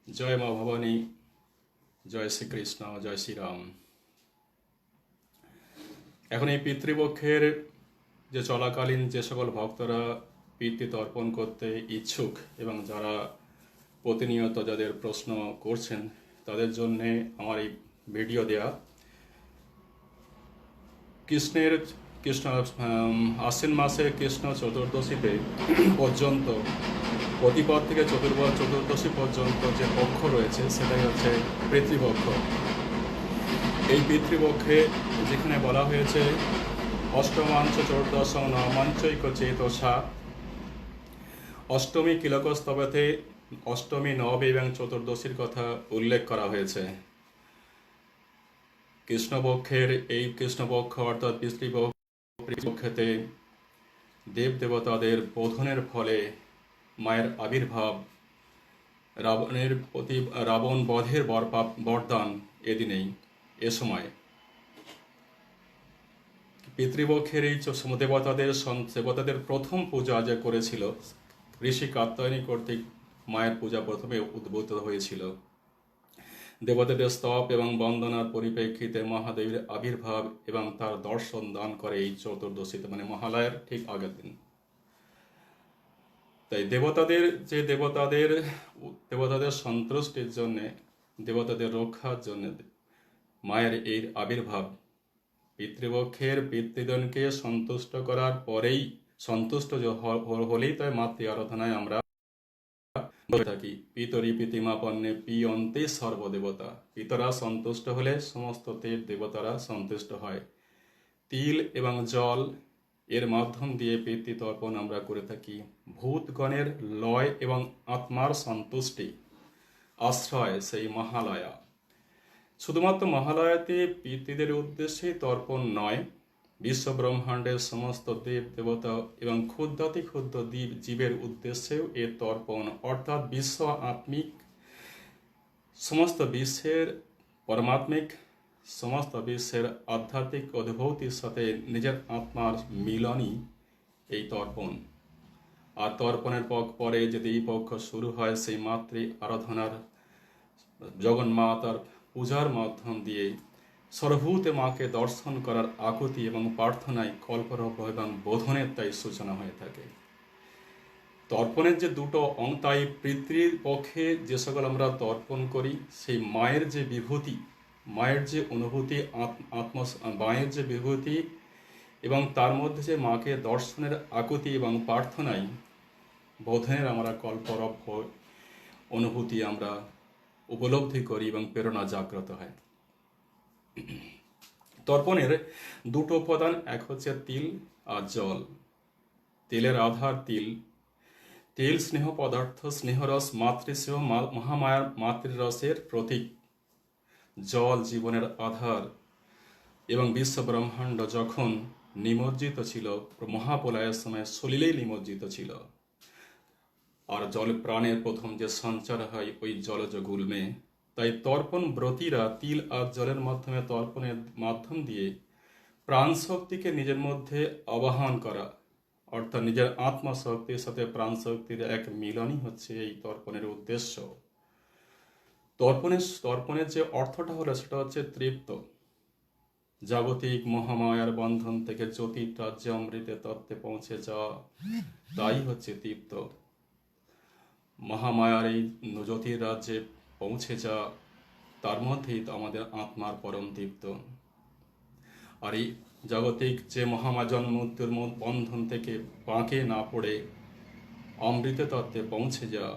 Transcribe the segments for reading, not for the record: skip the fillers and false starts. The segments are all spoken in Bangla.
জয় মা ভবানী, জয় শ্রীকৃষ্ণ, জয় শ্রীরাম। এখন এই পিতৃপক্ষের যে চলাকালীন যে সকল ভক্তরা পিতৃ তর্পণ করতে ইচ্ছুক এবং যারা প্রতিনিয়ত যাদের প্রশ্ন করছেন তাদের জন্যে আমার এই ভিডিও দেয়া। কৃষ্ণ আশ্বিন মাসে কৃষ্ণ চতুর্দশীতে পর্যন্ত প্রতিপদ থেকে চতুর্দশী পর্যন্ত যে পক্ষ রয়েছে সেটাই হচ্ছে পিতৃপক্ষ। এই পিতৃপক্ষে যেখানে বলা হয়েছে অষ্টমাঞ্চ চতুর্দশম নবমাঞ্চৈক চেতসা, অষ্টমী কিলকস্তবেতে অষ্টমী নব এবং চতুর্দশীর কথা উল্লেখ করা হয়েছে। কৃষ্ণপক্ষের এই কৃষ্ণপক্ষ অর্থাৎ পিতৃপক্ষেতে দেবদেবতাদের বোধনের ফলে মায়ের আবির্ভাব, রাবণ বধের বরদান এদিনেই এ সময় পিতৃপক্ষের এই দেবতাদের প্রথম পূজা যে করেছিল ঋষি কাত্যায়নী কর্তৃক মায়ের পূজা প্রথমে উদ্ভূত হয়েছিল। দেবতাদের স্তব এবং বন্দনার পরিপ্রেক্ষিতে মহাদেবের আবির্ভাব এবং তার দর্শন দান করে এই চতুর্দশীতে, মানে মহালয়ার ঠিক আগের দিন। তাই দেবতাদের সন্তুষ্টির জন্যে, দেবতাদের রক্ষার জন্য মায়ের এই আবির্ভাব। পিতৃপক্ষের পিতৃগণকে সন্তুষ্ট করার পরেই সন্তুষ্ট হলেই তাই মাতৃ আরাধনায় আমরা বলে থাকি পিতরি পিতিমাপন্নে পিয়ন্তে সর্বদেবতা। পিতরা সন্তুষ্ট হলে সমস্ত দেবতারা সন্তুষ্ট হয়। তিল এবং জল এর মাধ্যম দিয়ে পিতৃতর্পণ আমরা করে থাকি। ভূতগণের লয় এবং আত্মার সন্তুষ্টি আশ্রয় সেই মহালয়া। শুধুমাত্র মহালয়াতে পিতৃদের উদ্দেশ্যেই তর্পণ নয়, বিশ্ব ব্রহ্মাণ্ডের সমস্ত দেব দেবতা এবং ক্ষুদ্রাতি ক্ষুদ্র জীবের উদ্দেশ্যেও এ তর্পণ, অর্থাৎ বিশ্ব আত্মিক সমস্ত বিশ্বের পরমাত্মিক সমস্ত বিশ্বের আধ্যাত্মিক অনুভূতির সাথে নিজের আত্মার মিলনই এই তর্পণ। আর তর্পণের পরে যদি এই পক্ষ শুরু হয় সেই মাতৃ আরাধনার জগন্মাতার পূজার মাধ্যম দিয়ে সর্বভূতে মাকে দর্শন করার আকুতি এবং প্রার্থনায় কল্পরব এবং বোধনের তাই সূচনা হয়ে থাকে। তর্পণের যে দুটো অঙ্গ, তাই পিতৃর পক্ষে যে সকল আমরা তর্পণ করি সেই মায়ের যে বিভূতি, মায়ের যে অনুভূতি, মায়ের যে বিভূতি এবং তার মধ্যে যে মাকে দর্শনের আকুতি এবং প্রার্থনায় বোধনের আমরা কল্পরব অনুভূতি আমরা উপলব্ধি করি এবং প্রেরণা জাগ্রত হয়। তর্পণের দুটো উপাদান, এক হচ্ছে তিল আর জল। তিলের আধার তিল স্নেহ পদার্থ, স্নেহরস, মাতৃস্নেহ মহামায়ার মাতৃরসের প্রতীক। জল জীবনের আধার এবং বিশ্ব ব্রহ্মাণ্ড যখন নিমজ্জিত ছিল, মহাপ্রলয়ের সময় সলিলেই নিমজ্জিত ছিল। আর জল প্রাণের প্রথম যে সঞ্চার হয় ওই জলজ গুল্মে। তাই তর্পণ ব্রতীরা তিল আর জলের মাধ্যমে তর্পণের মাধ্যম দিয়ে প্রাণ শক্তিকে নিজের মধ্যে আবাহন করা, অর্থাৎ নিজের আত্মা শক্তির সাথে প্রাণ শক্তির এক মিলনই হচ্ছে এই তর্পণের উদ্দেশ্য। তর্পণের যে অর্থটা হলো সেটা হচ্ছে তৃপ্ত। জাগতিক মহামায়ার বন্ধন থেকে জ্যোতির রাজ্যে অমৃতের তত্ত্বে পৌঁছে যাওয়া, তাই হচ্ছে তৃপ্ত। মহামায়ার এই জ্যোতির রাজ্যে পৌঁছে যাওয়া, তার মধ্যেই তো আমাদের আত্মার পরম তৃপ্ত। আর এই জাগতিক যে মহামায়া জন্ম মৃত্যুর বন্ধন থেকে বাঁকে না পড়ে অমৃত তত্ত্বে পৌঁছে যাওয়া,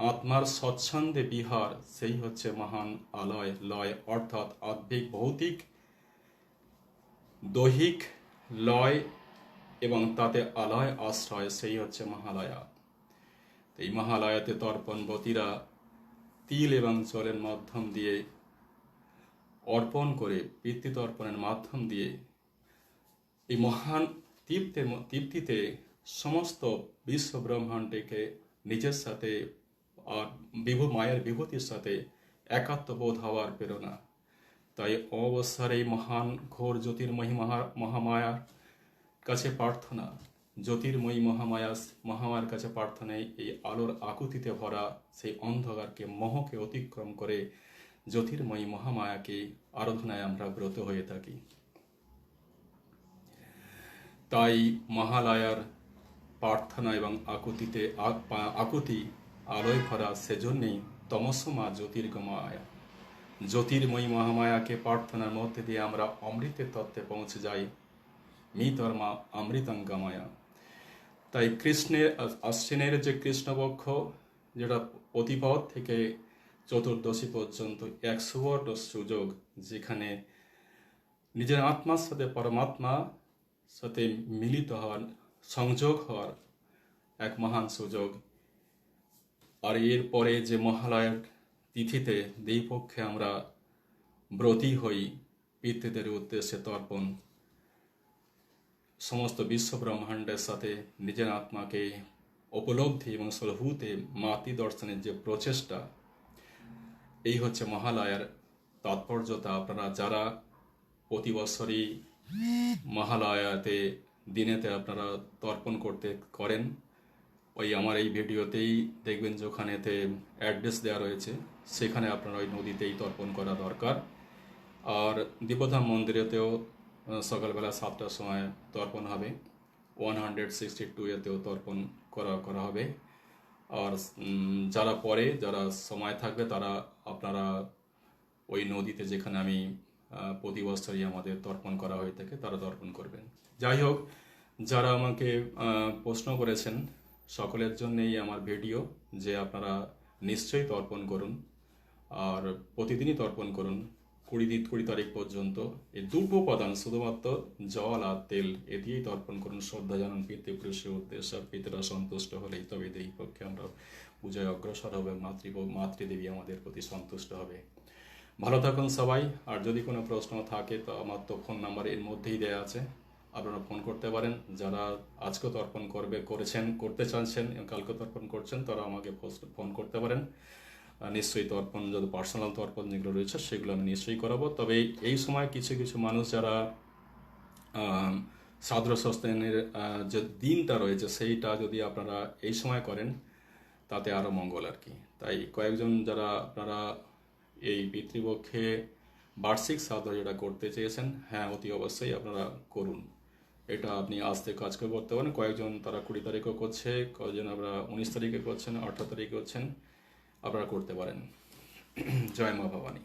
আত্মার স্বচ্ছন্দে বিহার, সেই হচ্ছে মহান আলয় লয়, অর্থাৎ আধ্যাত্মিক ভৌতিক দৈহিক লয় এবং তাতে আলয় আশ্রয়, সেই হচ্ছে মহালয়া। এই মহালয়াতে তর্পণবতীরা তিল এবং জলের মাধ্যম দিয়ে অর্পণ করে, পিতৃতর্পণের মাধ্যম দিয়ে এই মহান তৃপ্তিতে সমস্ত বিশ্ব ব্রহ্মাণ্ডকে নিজের সাথে আর মায়ের বিভূতির সাথে একাত্মবোধ হওয়ার প্রেরণা। তাই অবসর এই মহান ঘোর জ্যোতির্ময়ী মহামায়ার কাছে প্রার্থনা জ্যোতির্ময়ী মহামায়ার কাছে প্রার্থনায় এই আলোর আকুতিতে ভরা সেই অন্ধকারকে মোহকে অতিক্রম করে জ্যোতির্ময়ী মহামায়াকে আরাধনায় আমরা ব্রত হয়ে থাকি। তাই মহালয়ার প্রার্থনা এবং আকুতি আলোয় ভরা, সেজন্যেই তমসমা জ্যোতির্গময়া, জ্যোতির্ময়ী মহামায়াকে প্রার্থনার মধ্যে দিয়ে আমরা অমৃতের তত্ত্বে পৌঁছে যাই। মিতর্মা অমৃতঙ্গময়া। তাই আশ্বিনের যে কৃষ্ণপক্ষ, যেটা প্রতিপদ থেকে চতুর্দশী পর্যন্ত এক সুবর্ণ সুযোগ, যেখানে নিজের আত্মার সাথে পরমাত্মা সাথে মিলিত হওয়ার, সংযোগ হওয়ার এক মহান সুযোগ। আর এরপরে যে মহালয়ার তিথিতে দেবীপক্ষে আমরা ব্রতী হই পিতৃদের উদ্দেশ্যে তর্পণ, সমস্ত বিশ্ব ব্রহ্মাণ্ডের সাথে নিজের আত্মাকে উপলব্ধি এবং সর্বভূতে মাতৃ দর্শনের যে প্রচেষ্টা, এই হচ্ছে মহালয়ার তাৎপর্যতা। আপনারা যারা প্রতি বছরই মহালয়াতে দিনেতে আপনারা তর্পণ করেন, ওই আমার এই ভিডিওতেই দেখবেন যে ওখানেতে অ্যাড্রেস দেওয়া রয়েছে, সেখানে আপনারা ওই নদীতেই তর্পণ করা দরকার। আর দীপধাম মন্দিরেতেও সকালবেলা 7টার সময় তর্পণ হবে, 162-এতেও তর্পণ করা হবে। আর যারা সময় থাকবে তারা আপনারা ওই নদীতে, যেখানে আমি প্রতি বছরই আমাদের তর্পণ করা হয়ে থাকে, তারা তর্পণ করবেন। যাই হোক, যারা আমাকে প্রশ্ন করেছেন সকলের জন্যই আমার ভিডিও, যে আপনারা নিশ্চয়ই তর্পণ করুন আর প্রতিদিনই তর্পণ করুন 20 তারিখ পর্যন্ত। এই দুটো উপাদান, শুধুমাত্র জল আর তেল, এ দিয়েই তর্পণ করুন। শ্রদ্ধা জানান পিতৃপুরুষের উদ্দেশ্যে। পিতৃরা সন্তুষ্ট হলেই তবে এই পক্ষে আমরা পূজায় অগ্রসর হবে, মাতৃদেবী আমাদের প্রতি সন্তুষ্ট হবে। ভালো থাকুন সবাই। আর যদি কোনো প্রশ্ন থাকে তো আমার তো ফোন নাম্বার এর মধ্যেই দেওয়া আছে, আপনারা ফোন করতে পারেন। যারা আজকে তর্পণ করতে চাচ্ছেন, কালকে তর্পণ করছেন, তারা আমাকে ফোন করতে পারেন। নিশ্চয়ই তর্পণ, যত পার্সোনাল তর্পণ যেগুলো রয়েছে সেগুলো আমি নিশ্চয়ই করাবো। তবে এই সময় কিছু কিছু মানুষ যারা শ্রাদ্ধ সস্তেনের যে দিনটা রয়েছে, সেইটা যদি আপনারা এই সময় করেন তাতে আরও মঙ্গল আর কি। তাই কয়েকজন যারা আপনারা এই পিতৃপক্ষে বার্ষিক শ্রাদ্ধ যেটা করতে চেয়েছেন, হ্যাঁ অতি অবশ্যই আপনারা করুন। এটা আপনি আজ থেকে আজকে করতে পারেন। কয়েকজন তারা 20 তারিখও করছে, কয়েকজন আমরা 19 তারিখে করছেন, 18 তারিখে করছেন, আপনারা করতে পারেন। জয় মা ভবানী।